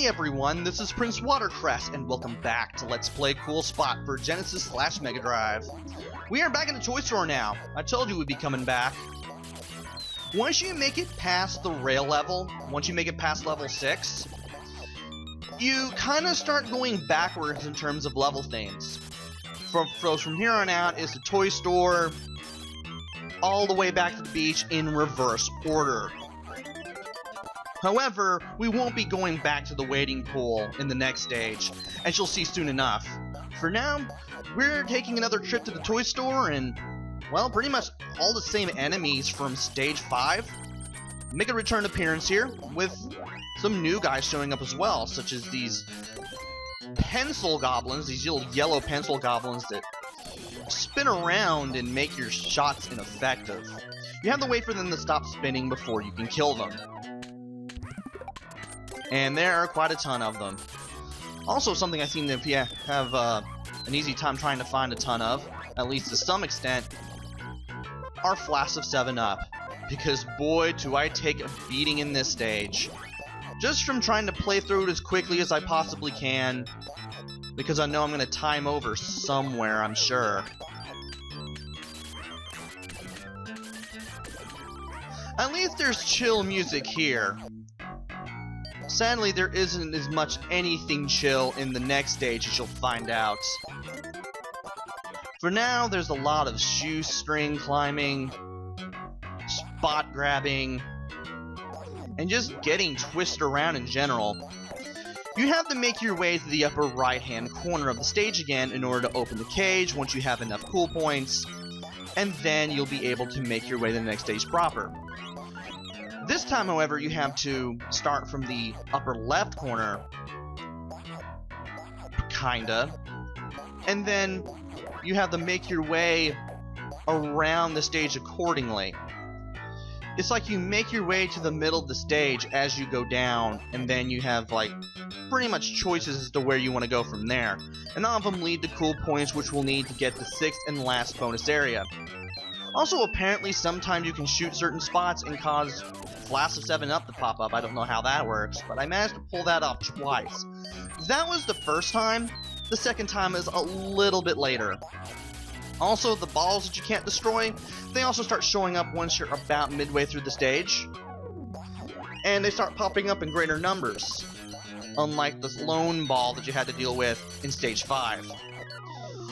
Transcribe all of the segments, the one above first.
Hey everyone, this is PrinceWatercress, and welcome back to Let's Play Cool Spot for Genesis/Mega Drive. We are back in the toy store now. I told you we'd be coming back. Once you make it past the rail level, once you make it past level 6, you kind of start going backwards in terms of level things. From here on out is the toy store, all the way back to the beach in reverse order. However, we won't be going back to the wading pool in the next stage, as you'll see soon enough. For now, we're taking another trip to the toy store and, well, pretty much all the same enemies from stage 5 make a return appearance here, with some new guys showing up as well, such as these pencil goblins, these little yellow pencil goblins that spin around and make your shots ineffective. You have to wait for them to stop spinning before you can kill them. And there are quite a ton of them. Also, something I seem to have an easy time trying to find a ton of, at least to some extent, are flasks of 7-Up. Because boy, do I take a beating in this stage. Just from trying to play through it as quickly as I possibly can, because I know I'm going to time over somewhere, I'm sure. At least there's chill music here. Sadly, there isn't as much anything chill in the next stage, as you'll find out. For now, there's a lot of shoestring climbing, spot grabbing, and just getting twisted around in general. You have to make your way to the upper right-hand corner of the stage again in order to open the cage once you have enough cool points, and then you'll be able to make your way to the next stage proper. This time, however, you have to start from the upper left corner, kinda, and then you have to make your way around the stage accordingly. It's like you make your way to the middle of the stage as you go down, and then you have, like, pretty much choices as to where you want to go from there. And all of them lead to cool points, which we'll need to get the 6th and last bonus area. Also, apparently, sometimes you can shoot certain spots and cause flasks of 7-Up to pop up. I don't know how that works, but I managed to pull that off twice. That was the first time. The second time is a little bit later. Also, the balls that you can't destroy, they also start showing up once you're about midway through the stage. And they start popping up in greater numbers, unlike this lone ball that you had to deal with in stage 5.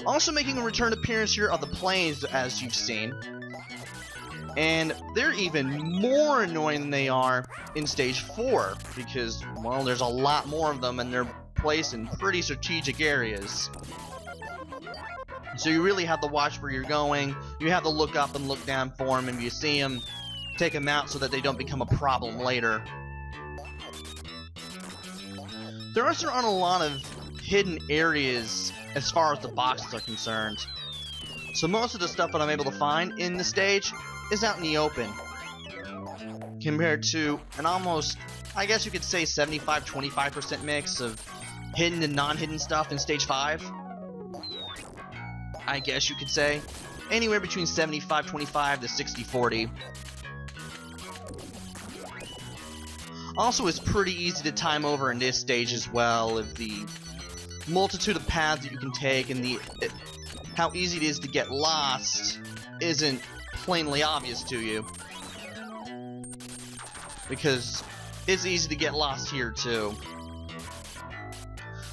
Also making a return appearance here are the planes, as you've seen. And they're even more annoying than they are in stage 4, because, well, there's a lot more of them and they're placed in pretty strategic areas. So you really have to watch where you're going. You have to look up and look down for them, and if you see them, take them out so that they don't become a problem later. There also aren't a lot of hidden areas as far as the boxes are concerned. So most of the stuff that I'm able to find in the stage is out in the open, compared to an almost, I guess you could say, 75-25% mix of hidden and non-hidden stuff in stage 5. I guess you could say anywhere between 75-25 to 60-40. Also, it's pretty easy to time over in this stage as well, of the multitude of paths that you can take, and how easy it is to get lost isn't plainly obvious to you, because it's easy to get lost here too.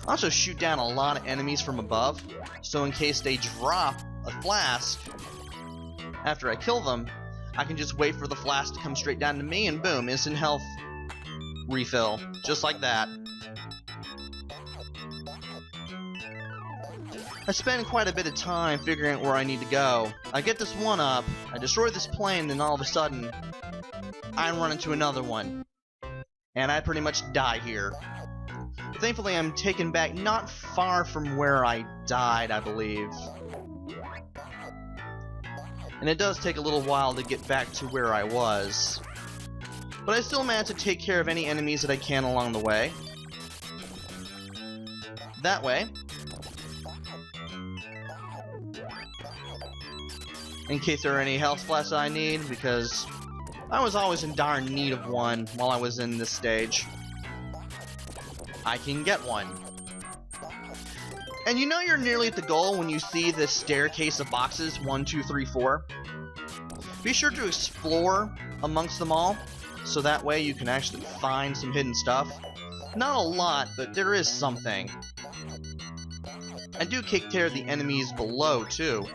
I also shoot down a lot of enemies from above, so in case they drop a flask after I kill them, I can just wait for the flask to come straight down to me, and boom, instant health refill, just like that. I spend quite a bit of time figuring out where I need to go. I get this one up, I destroy this plane, then all of a sudden, I run into another one. And I pretty much die here. But thankfully, I'm taken back not far from where I died, I believe. And it does take a little while to get back to where I was. But I still manage to take care of any enemies that I can along the way. That way, in case there are any health flasks I need, because I was always in dire need of one while I was in this stage. I can get one. And you know you're nearly at the goal when you see this staircase of boxes, 1, 2, 3, 4. Be sure to explore amongst them all, so that way you can actually find some hidden stuff. Not a lot, but there is something. And do take care of the enemies below, too.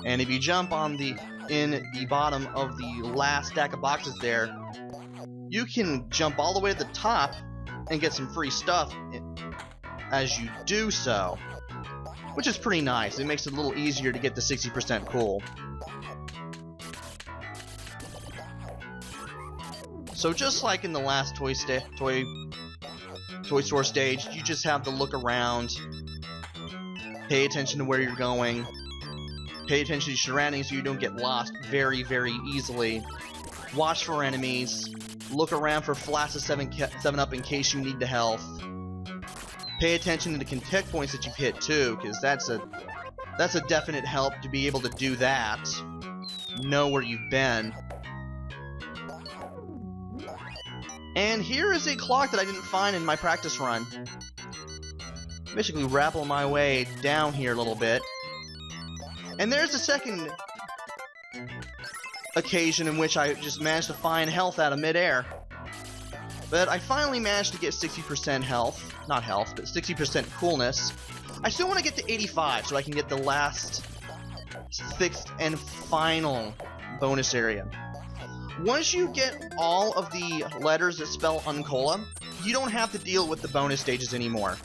And if you jump on in the bottom of the last stack of boxes there, you can jump all the way to the top and get some free stuff as you do so, which is pretty nice. It makes it a little easier to get the 60% cool. So just like in the last toy store stage, you just have to look around, pay attention to where you're going, pay attention to your surroundings so you don't get lost very, very easily. Watch for enemies, look around for flasks of 7-Up in case you need the health. Pay attention to the contact points that you've hit too, because that's a definite help to be able to do that. Know where you've been. And here is a clock that I didn't find in my practice run. Basically rappel my way down here a little bit. And there's a second occasion in which I just managed to find health out of midair. But I finally managed to get 60% health. Not health, but 60% coolness. I still want to get to 85 so I can get the last 6th and final bonus area. Once you get all of the letters that spell Uncola, you don't have to deal with the bonus stages anymore.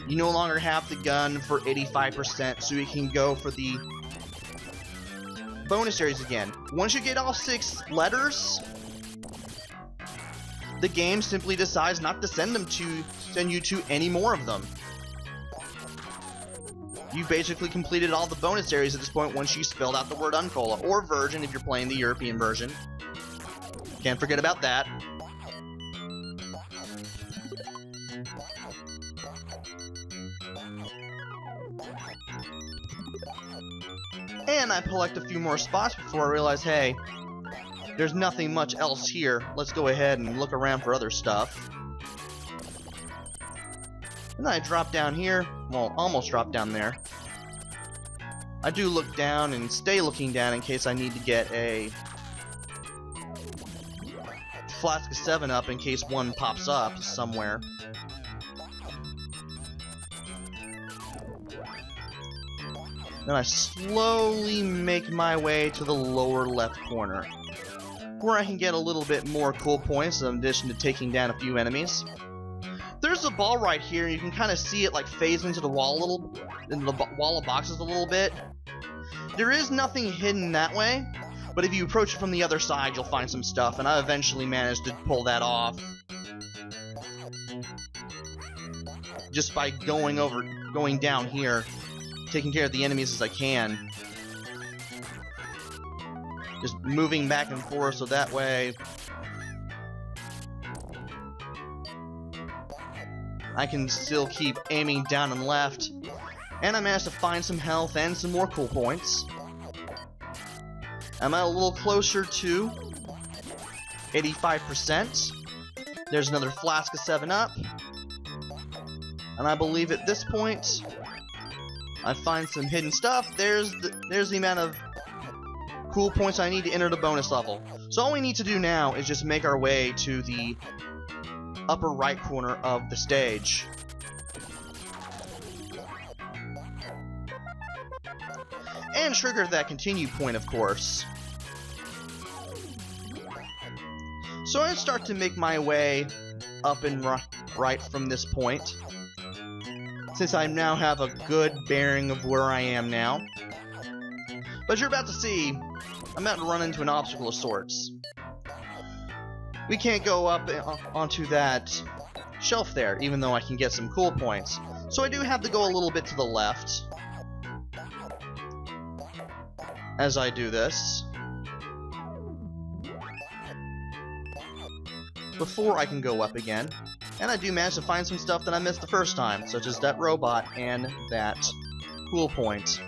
You no longer have the gun for 85%, so you can go for the bonus areas again. Once you get all 6 letters, the game simply decides not to send you to any more of them. You basically completed all the bonus areas at this point once you spelled out the word Uncola, or Virgin if you're playing the European version. Can't forget about that. And I collect a few more spots before I realize, hey, there's nothing much else here. Let's go ahead and look around for other stuff. And then I drop down here. Well, almost drop down there. I do look down and stay looking down in case I need to get a flask of 7-Up in case one pops up somewhere. Then I slowly make my way to the lower left corner, where I can get a little bit more cool points in addition to taking down a few enemies. There's a ball right here, and you can kind of see it like phase into the wall wall of boxes a little bit. There is nothing hidden that way, but if you approach it from the other side, you'll find some stuff, and I eventually managed to pull that off just by going down here, taking care of the enemies as I can. Just moving back and forth so that way I can still keep aiming down and left. And I managed to find some health and some more cool points. I'm at a little closer to 85%. There's another flask of 7-Up. And I believe at this point I find some hidden stuff. There's the amount of cool points I need to enter the bonus level. So all we need to do now is just make our way to the upper right corner of the stage. And trigger that continue point, of course. So I start to make my way up and right from this point, since I now have a good bearing of where I am now. But as you're about to see, I'm about to run into an obstacle of sorts. We can't go up onto that shelf there, even though I can get some cool points. So I do have to go a little bit to the left as I do this, before I can go up again. And I do manage to find some stuff that I missed the first time, such as that robot and that cool point.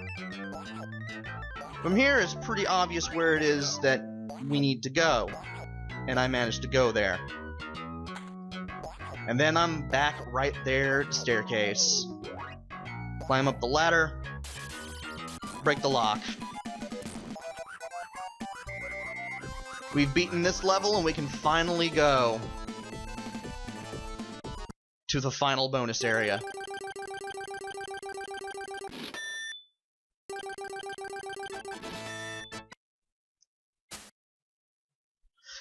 From here, it's pretty obvious where it is that we need to go, and I managed to go there. And then I'm back right there at the staircase. Climb up the ladder. Break the lock. We've beaten this level and we can finally go to the final bonus area.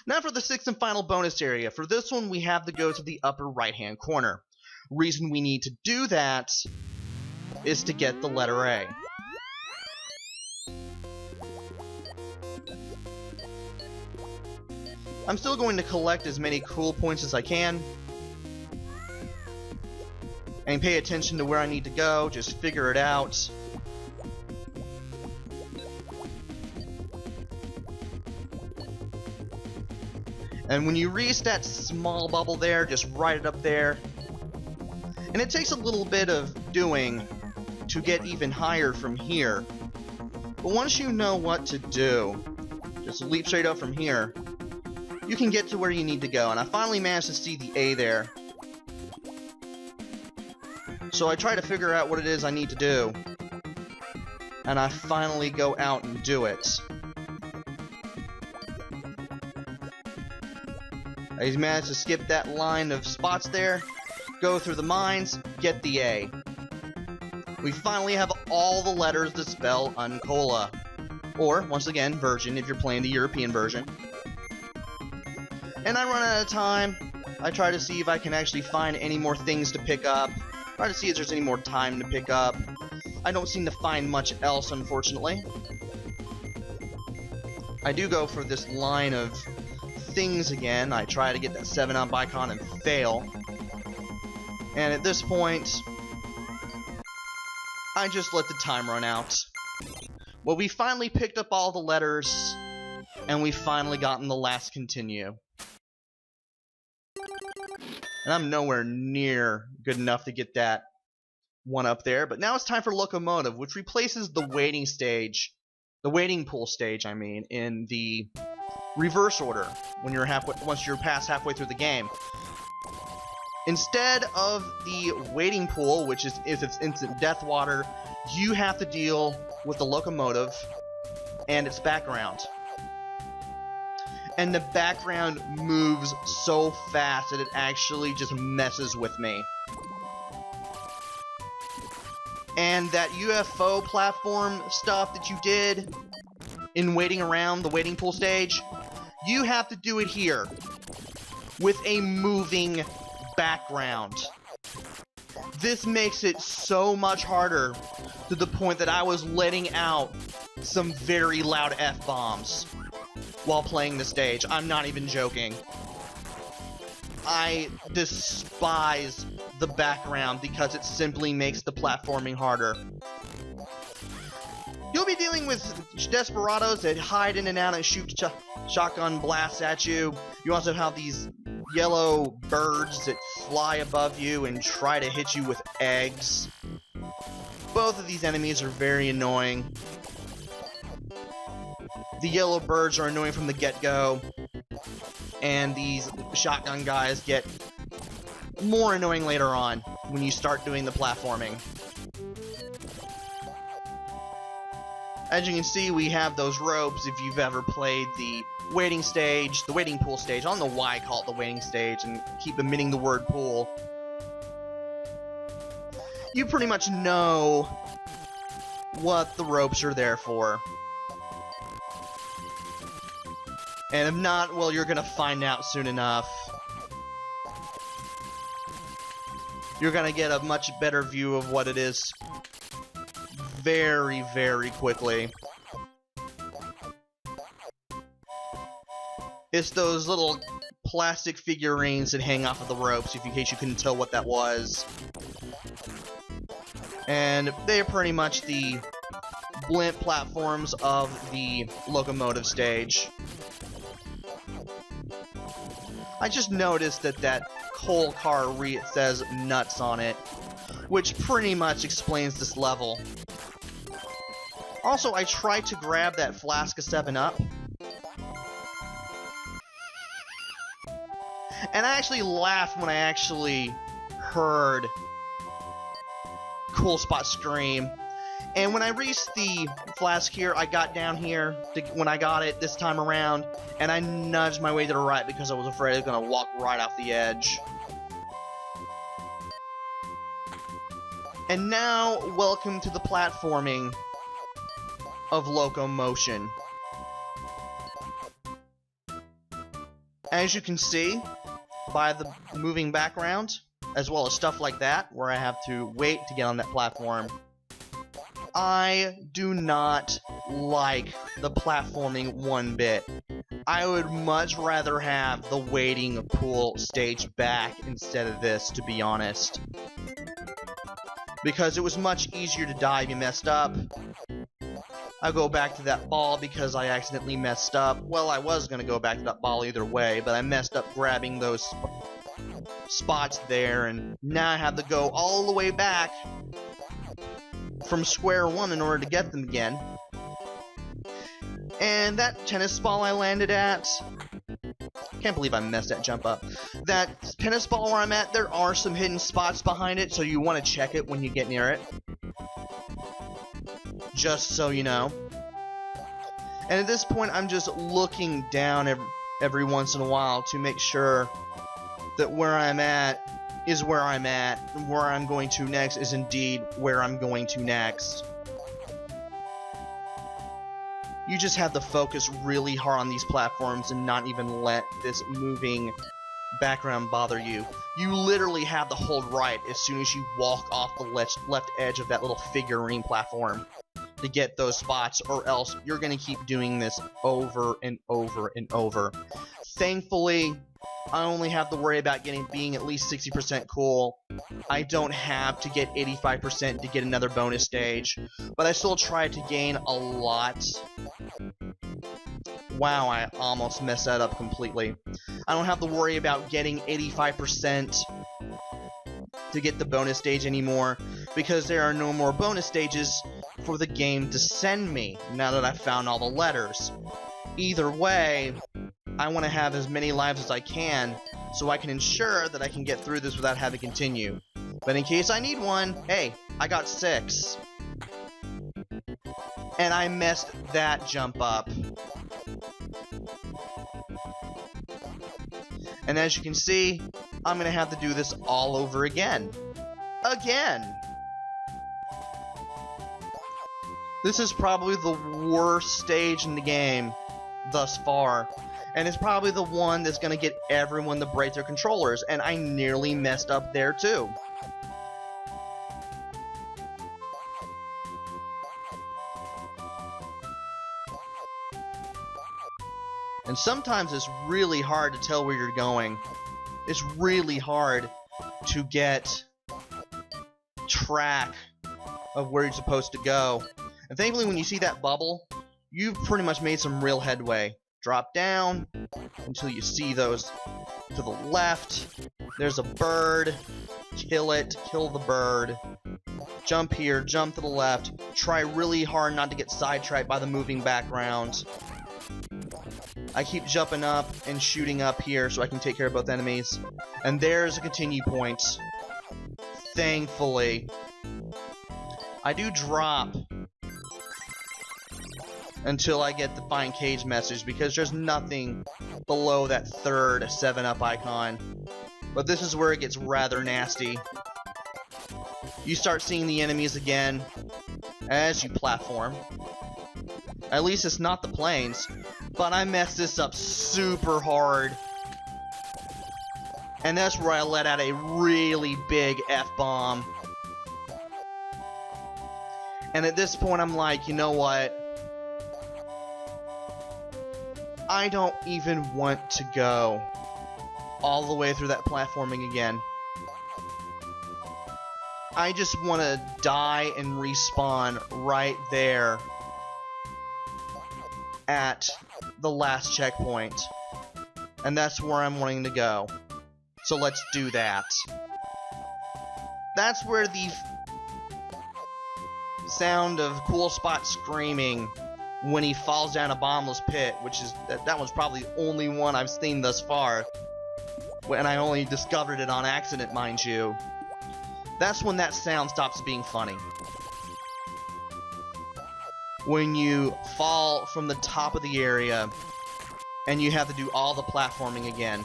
Now for the sixth and final bonus area. For this one, we have to go to the upper right-hand corner. Reason we need to do that is to get the letter A. I'm still going to collect as many cool points as I can. And pay attention to where I need to go, just figure it out. And when you reach that small bubble there, just write it up there. And it takes a little bit of doing to get even higher from here. But once you know what to do, just leap straight up from here, you can get to where you need to go. And I finally managed to see the A there. So I try to figure out what it is I need to do. And I finally go out and do it. I managed to skip that line of spots there, go through the mines, get the A. We finally have all the letters to spell Uncola. Or, once again, version if you're playing the European version. And I run out of time. I try to see if I can actually find any more things to pick up. Try to see if there's any more time to pick up. I don't seem to find much else, unfortunately. I do go for this line of things again. I try to get that 7-up icon and fail. And at this point, I just let the time run out. Well, we finally picked up all the letters, and we finally gotten the last continue. And I'm nowhere near good enough to get that one up there, but now it's time for Locomotive, which replaces the waiting stage, the waiting pool stage, I mean, in the reverse order when you're once you're past halfway through the game. Instead of the waiting pool, which is its instant death water, you have to deal with the locomotive and its background. And the background moves so fast that it actually just messes with me. And that UFO platform stuff that you did in waiting around the waiting pool stage, you have to do it here with a moving background. This makes it so much harder, to the point that I was letting out some very loud F-bombs while playing the stage. I'm not even joking. I despise the background because it simply makes the platforming harder. You'll be dealing with desperados that hide in and out and shoot shotgun blasts at you. You also have these yellow birds that fly above you and try to hit you with eggs. Both of these enemies are very annoying. The yellow birds are annoying from the get-go, and these shotgun guys get more annoying later on when you start doing the platforming. As you can see, we have those ropes. If you've ever played the waiting stage, the waiting pool stage, I don't know why I call it the waiting stage and keep omitting the word pool. You pretty much know what the ropes are there for. And if not, well, you're gonna find out soon enough. You're gonna get a much better view of what it is very, very quickly. It's those little plastic figurines that hang off of the ropes, in case you couldn't tell what that was. And they are pretty much the blimp platforms of the locomotive stage. I just noticed that that coal car says nuts on it, which pretty much explains this level. Also, I tried to grab that flask of 7-Up, And I actually laughed when I actually heard Cool Spot scream. And when I reached the flask here, I got down here when I got it this time around, and I nudged my way to the right because I was afraid I was going to walk right off the edge. And now, welcome to the platforming of Locomotion. As you can see, by the moving background, as well as stuff like that, where I have to wait to get on that platform, I do not like the platforming one bit. I would much rather have the waiting pool stage back instead of this, to be honest. Because it was much easier to die if you messed up. I go back to that ball because I accidentally messed up. Well, I was going to go back to that ball either way, but I messed up grabbing those spots there, and now I have to go all the way back from square one in order to get them again. And that tennis ball I landed at, can't believe I messed that jump up. That tennis ball where I'm at, there are some hidden spots behind it, so you want to check it when you get near it. Just so you know. And at this point, I'm just looking down every once in a while to make sure that where I'm at is where I'm at, and where I'm going to next is indeed where I'm going to next. You just have to focus really hard on these platforms and not even let this moving background bother you. You literally have to hold right as soon as you walk off the left edge of that little figurine platform to get those spots, or else you're going to keep doing this over and over and over. Thankfully, I only have to worry about being at least 60% cool. I don't have to get 85% to get another bonus stage, but I still try to gain a lot. Wow, I almost messed that up completely. I don't have to worry about getting 85% to get the bonus stage anymore, because there are no more bonus stages for the game to send me now that I've found all the letters. Either way, I want to have as many lives as I can, so I can ensure that I can get through this without having to continue. But in case I need one, hey, I got 6. And I messed that jump up. And as you can see, I'm going to have to do this all over again. Again! This is probably the worst stage in the game thus far. And it's probably the one that's going to get everyone to break their controllers, and I nearly messed up there too. And sometimes it's really hard to tell where you're going. It's really hard to get track of where you're supposed to go. And thankfully, when you see that bubble, you've pretty much made some real headway. Drop down until you see those to the left. There's a bird. Kill it. Kill the bird. Jump here. Jump to the left. Try really hard not to get sidetracked by the moving background. I keep jumping up and shooting up here so I can take care of both enemies. And there's a continue point. Thankfully. I do drop until I get the Find Cage message, because there's nothing below that third 7-up icon. But this is where it gets rather nasty. You start seeing the enemies again as you platform. At least it's not the planes, but I messed this up super hard. And that's where I let out a really big F-bomb. And at this point I'm like, you know what? I don't even want to go all the way through that platforming again. I just want to die and respawn right there at the last checkpoint. And that's where I'm wanting to go. So let's do that. That's where the sound of Cool Spot screaming when he falls down a bottomless pit, which is that was probably the only one I've seen thus far. and I only discovered it on accident, mind you, that's when that sound stops being funny. When you fall from the top of the area and you have to do all the platforming again.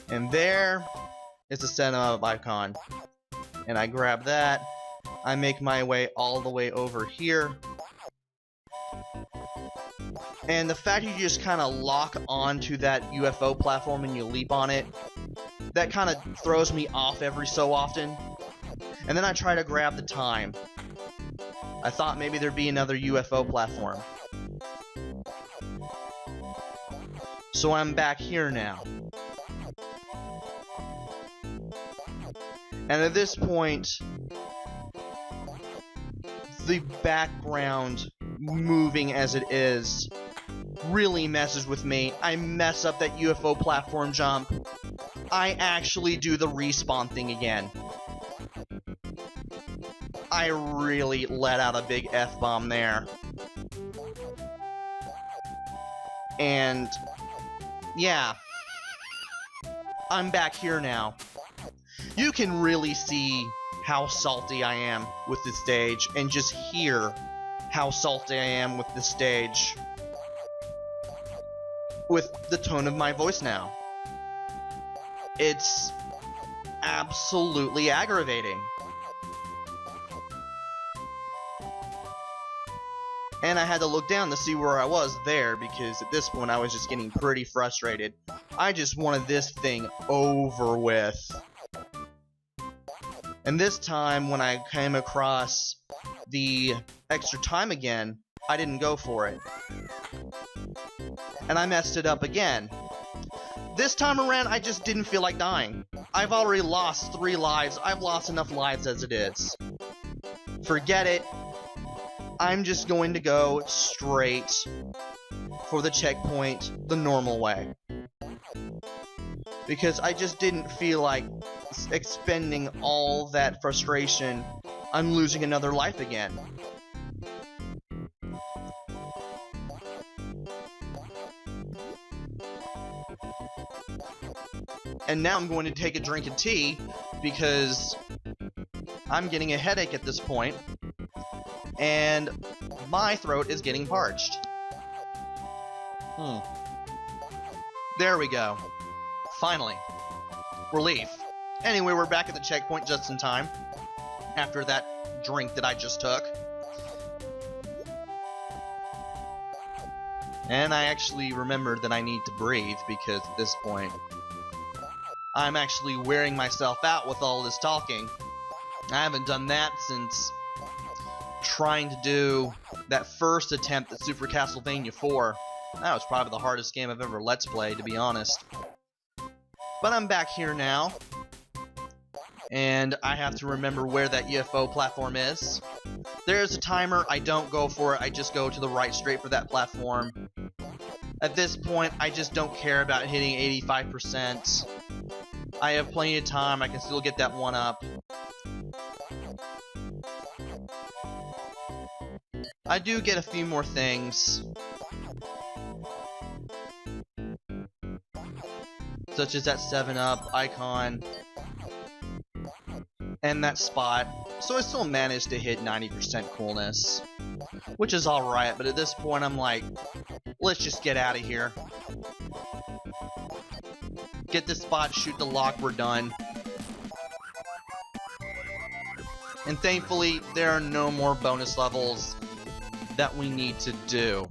And there is the center icon. And I grab that. I make my way all the way over here. And the fact you just kind of lock onto that UFO platform and you leap on it, that kind of throws me off every so often. And then I try to grab the time. I thought maybe there'd be another UFO platform. So I'm back here now. And at this point, the background moving as it is really messes with me. I mess up that UFO platform jump. I actually do the respawn thing again. I really let out a big F-bomb there. And yeah, I'm back here now. You can really see how salty I am with this stage, and just hear how salty I am with this stage with the tone of my voice now. It's absolutely aggravating. And I had to look down to see where I was there, because at this point I was just getting pretty frustrated. I just wanted this thing over with. And this time, when I came across the extra time again, I didn't go for it. And I messed it up again. This time around, I just didn't feel like dying. I've already lost 3 lives. I've lost enough lives as it is. Forget it. I'm just going to go straight for the checkpoint the normal way. Because I just didn't feel like expending all that frustration on losing another life again. And now I'm going to take a drink of tea because I'm getting a headache at this point, and my throat is getting parched. There we go. Finally. Relief. Anyway, we're back at the checkpoint just in time, after that drink that I just took. And I actually remembered that I need to breathe, because at this point, I'm actually wearing myself out with all this talking. I haven't done that since trying to do that first attempt at Super Castlevania 4. That was probably the hardest game I've ever Let's Played, to be honest. But I'm back here now, and I have to remember where that UFO platform is. There's a timer. I don't go for it. I just go to the right straight for that platform. At this point, I just don't care about hitting 85%. I have plenty of time. I can still get that one up. I do get a few more things, such as that 7-up icon and that spot, so I still managed to hit 90% coolness, which is alright. But at this point I'm like, let's just get out of here. Get this spot, shoot the lock, we're done. And thankfully there are no more bonus levels that we need to do.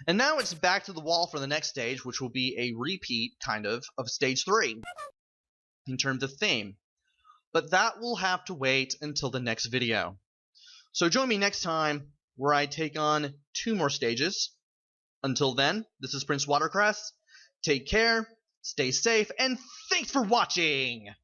And now it's back to the wall for the next stage, which will be a repeat, kind of stage 3, in terms of theme. But that will have to wait until the next video. So join me next time, where I take on 2 more stages. Until then, this is PrinceWatercress. Take care, stay safe, and thanks for watching!